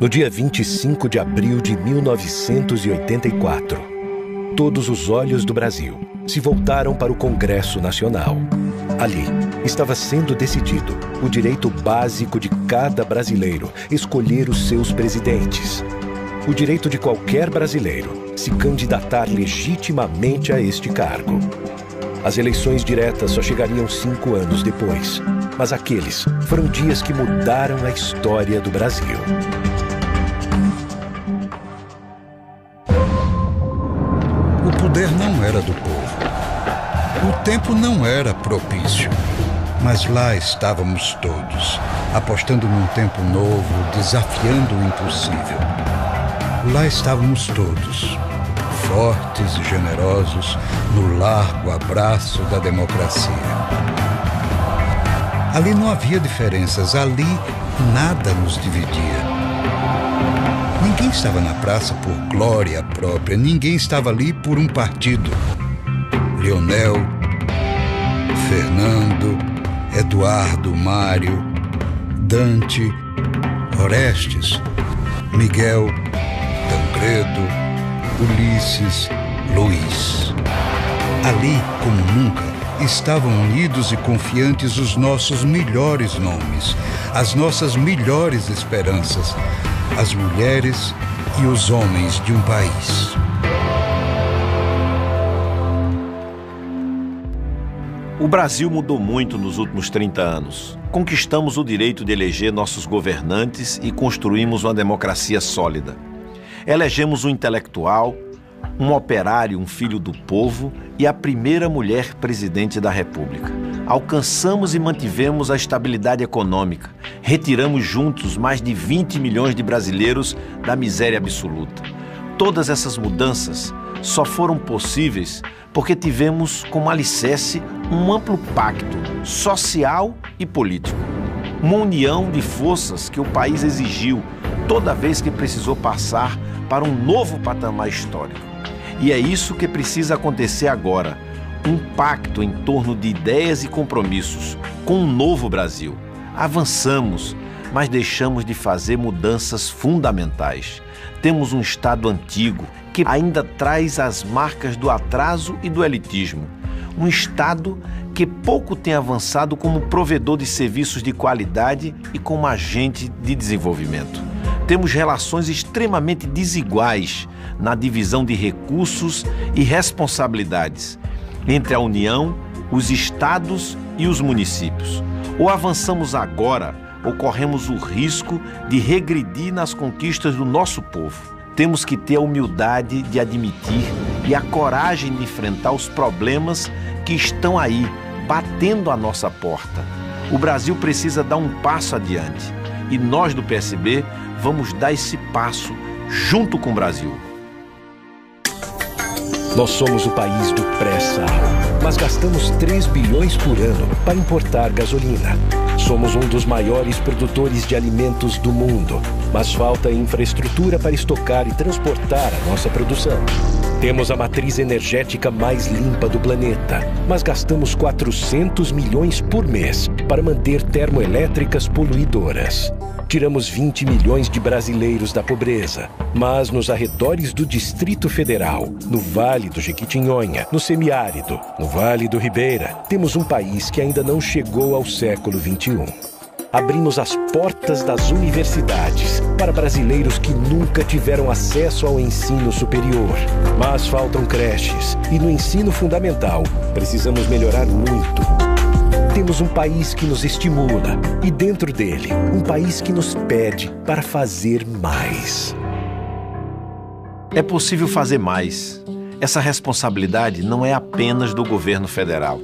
No dia 25 de abril de 1984, todos os olhos do Brasil se voltaram para o Congresso Nacional. Ali estava sendo decidido o direito básico de cada brasileiro escolher os seus presidentes. O direito de qualquer brasileiro se candidatar legitimamente a este cargo. As eleições diretas só chegariam 5 anos depois, mas aqueles foram dias que mudaram a história do Brasil. O poder não era do povo. O tempo não era propício. Mas lá estávamos todos, apostando num tempo novo, desafiando o impossível. Lá estávamos todos, fortes e generosos, no largo abraço da democracia. Ali não havia diferenças, ali nada nos dividia. Ninguém estava na praça por glória própria, ninguém estava ali por um partido. Leonel, Fernando, Eduardo, Mário, Dante, Orestes, Miguel, Tancredo, Ulisses, Luiz. Ali, como nunca, estavam unidos e confiantes os nossos melhores nomes, as nossas melhores esperanças, as mulheres e os homens de um país. O Brasil mudou muito nos últimos 30 anos. Conquistamos o direito de eleger nossos governantes e construímos uma democracia sólida. Elegemos um intelectual, um operário, um filho do povo e a primeira mulher presidente da República. Alcançamos e mantivemos a estabilidade econômica. Retiramos juntos mais de 20 milhões de brasileiros da miséria absoluta. Todas essas mudanças só foram possíveis porque tivemos como alicerce um amplo pacto social e político. Uma união de forças que o país exigiu toda vez que precisou passar para um novo patamar histórico. E é isso que precisa acontecer agora. Um pacto em torno de ideias e compromissos com um novo Brasil. Avançamos, mas deixamos de fazer mudanças fundamentais. Temos um Estado antigo que ainda traz as marcas do atraso e do elitismo. Um Estado que pouco tem avançado como provedor de serviços de qualidade e como agente de desenvolvimento. Temos relações extremamente desiguais na divisão de recursos e responsabilidades entre a União, os estados e os municípios. Ou avançamos agora, ou corremos o risco de regredir nas conquistas do nosso povo. Temos que ter a humildade de admitir e a coragem de enfrentar os problemas que estão aí, batendo à nossa porta. O Brasil precisa dar um passo adiante. E nós do PSB vamos dar esse passo junto com o Brasil. Nós somos o país do pré-sal, mas gastamos 3 bilhões por ano para importar gasolina. Somos um dos maiores produtores de alimentos do mundo, mas falta infraestrutura para estocar e transportar a nossa produção. Temos a matriz energética mais limpa do planeta, mas gastamos 400 milhões por mês para manter termoelétricas poluidoras. Tiramos 20 milhões de brasileiros da pobreza, mas nos arredores do Distrito Federal, no Vale do Jequitinhonha, no semiárido, no Vale do Ribeira, temos um país que ainda não chegou ao século XXI. Abrimos as portas das universidades para brasileiros que nunca tiveram acesso ao ensino superior. Mas faltam creches e no ensino fundamental precisamos melhorar muito. Temos um país que nos estimula e dentro dele, um país que nos pede para fazer mais. É possível fazer mais. Essa responsabilidade não é apenas do governo federal.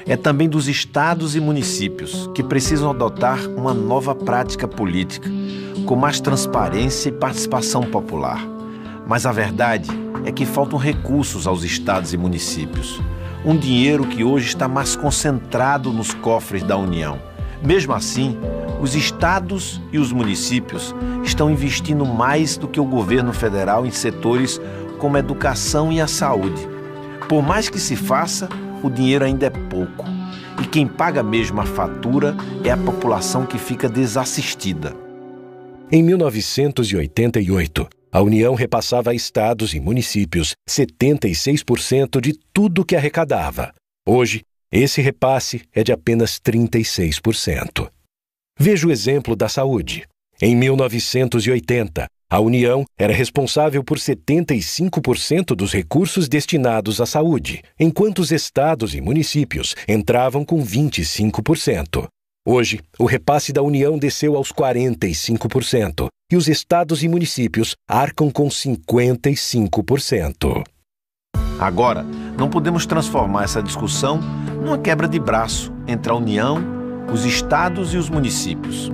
É também dos estados e municípios, que precisam adotar uma nova prática política, com mais transparência e participação popular. Mas a verdade é que faltam recursos aos estados e municípios. Um dinheiro que hoje está mais concentrado nos cofres da União. Mesmo assim, os estados e os municípios estão investindo mais do que o governo federal em setores como a educação e a saúde. Por mais que se faça, o dinheiro ainda é pouco. E quem paga mesmo a fatura é a população que fica desassistida. Em 1988, a União repassava a estados e municípios 76% de tudo que arrecadava. Hoje, esse repasse é de apenas 36%. Veja o exemplo da saúde. Em 1980, a União era responsável por 75% dos recursos destinados à saúde, enquanto os estados e municípios entravam com 25%. Hoje, o repasse da União desceu aos 45% e os estados e municípios arcam com 55%. Agora, não podemos transformar essa discussão numa quebra de braço entre a União, os estados e os municípios.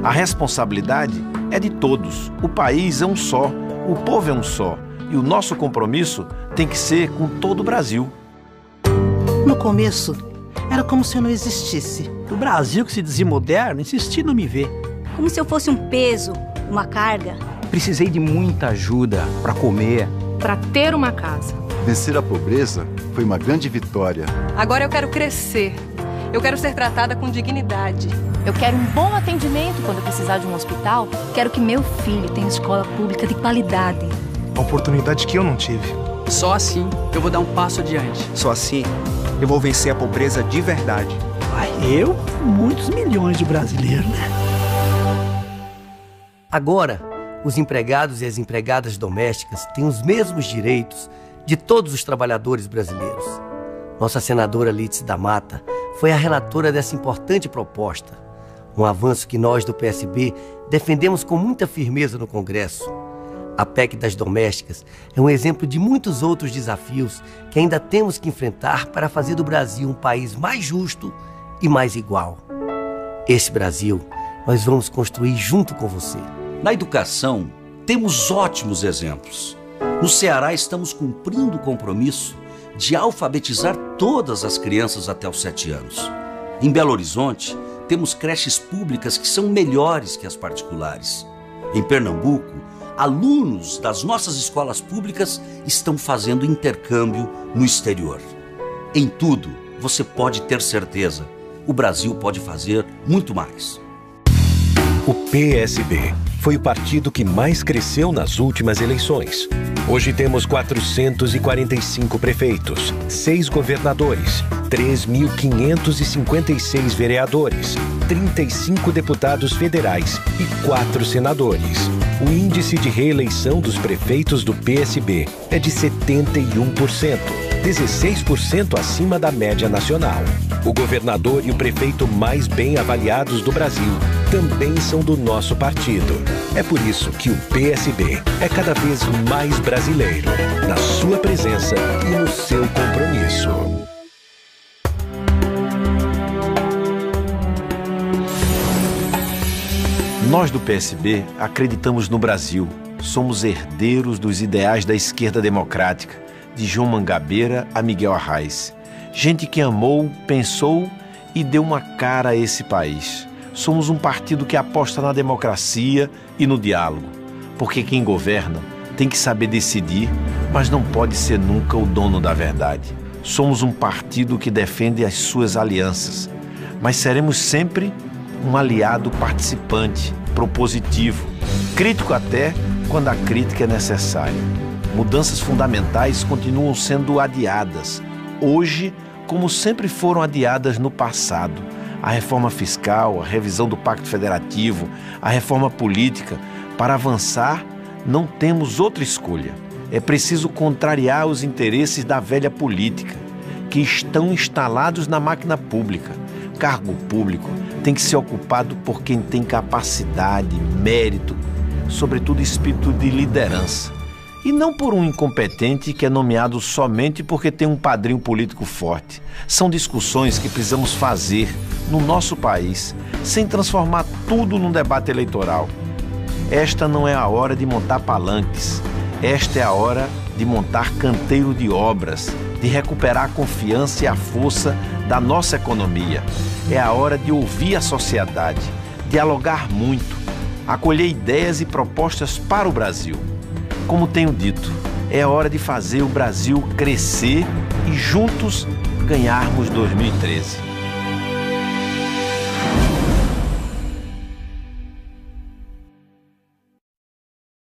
A responsabilidade é de todos. O país é um só, o povo é um só e o nosso compromisso tem que ser com todo o Brasil. No começo, era como se eu não existisse. O Brasil que se dizia moderno insistia em não me ver. Como se eu fosse um peso, uma carga. Precisei de muita ajuda para comer, para ter uma casa. Vencer a pobreza foi uma grande vitória. Agora eu quero crescer. Eu quero ser tratada com dignidade. Eu quero um bom atendimento quando eu precisar de um hospital. Quero que meu filho tenha escola pública de qualidade. A oportunidade que eu não tive. Só assim eu vou dar um passo adiante. Só assim eu vou vencer a pobreza de verdade. Eu, muitos milhões de brasileiros, né? Agora, os empregados e as empregadas domésticas têm os mesmos direitos de todos os trabalhadores brasileiros. Nossa senadora Lídice da Mata foi a relatora dessa importante proposta, um avanço que nós do PSB defendemos com muita firmeza no Congresso. A PEC das domésticas é um exemplo de muitos outros desafios que ainda temos que enfrentar para fazer do Brasil um país mais justo e mais igual. Esse Brasil nós vamos construir junto com você. Na educação, temos ótimos exemplos. No Ceará, estamos cumprindo o compromisso de alfabetizar todas as crianças até os 7 anos. Em Belo Horizonte, temos creches públicas que são melhores que as particulares. Em Pernambuco, alunos das nossas escolas públicas estão fazendo intercâmbio no exterior. Em tudo, você pode ter certeza, o Brasil pode fazer muito mais. O PSB foi o partido que mais cresceu nas últimas eleições. Hoje temos 445 prefeitos, 6 governadores, 3.556 vereadores, 35 deputados federais e 4 senadores. O índice de reeleição dos prefeitos do PSB é de 71%, 16% acima da média nacional. O governador e o prefeito mais bem avaliados do Brasil também são do nosso partido. É por isso que o PSB é cada vez mais brasileiro, na sua presença e no seu compromisso. Nós do PSB acreditamos no Brasil. Somos herdeiros dos ideais da esquerda democrática, de João Mangabeira a Miguel Arraes. Gente que amou, pensou e deu uma cara a esse país. Somos um partido que aposta na democracia e no diálogo, porque quem governa tem que saber decidir, mas não pode ser nunca o dono da verdade. Somos um partido que defende as suas alianças, mas seremos sempre um aliado participante, propositivo, crítico até quando a crítica é necessária. Mudanças fundamentais continuam sendo adiadas, hoje como sempre foram adiadas no passado. A reforma fiscal, a revisão do Pacto Federativo, a reforma política. Para avançar, não temos outra escolha. É preciso contrariar os interesses da velha política, que estão instalados na máquina pública. Cargo público tem que ser ocupado por quem tem capacidade, mérito, sobretudo espírito de liderança. E não por um incompetente que é nomeado somente porque tem um padrinho político forte. São discussões que precisamos fazer no nosso país, sem transformar tudo num debate eleitoral. Esta não é a hora de montar palanques. Esta é a hora de montar canteiro de obras, de recuperar a confiança e a força da nossa economia. É a hora de ouvir a sociedade, dialogar muito, acolher ideias e propostas para o Brasil. Como tenho dito, é hora de fazer o Brasil crescer e juntos ganharmos 2013.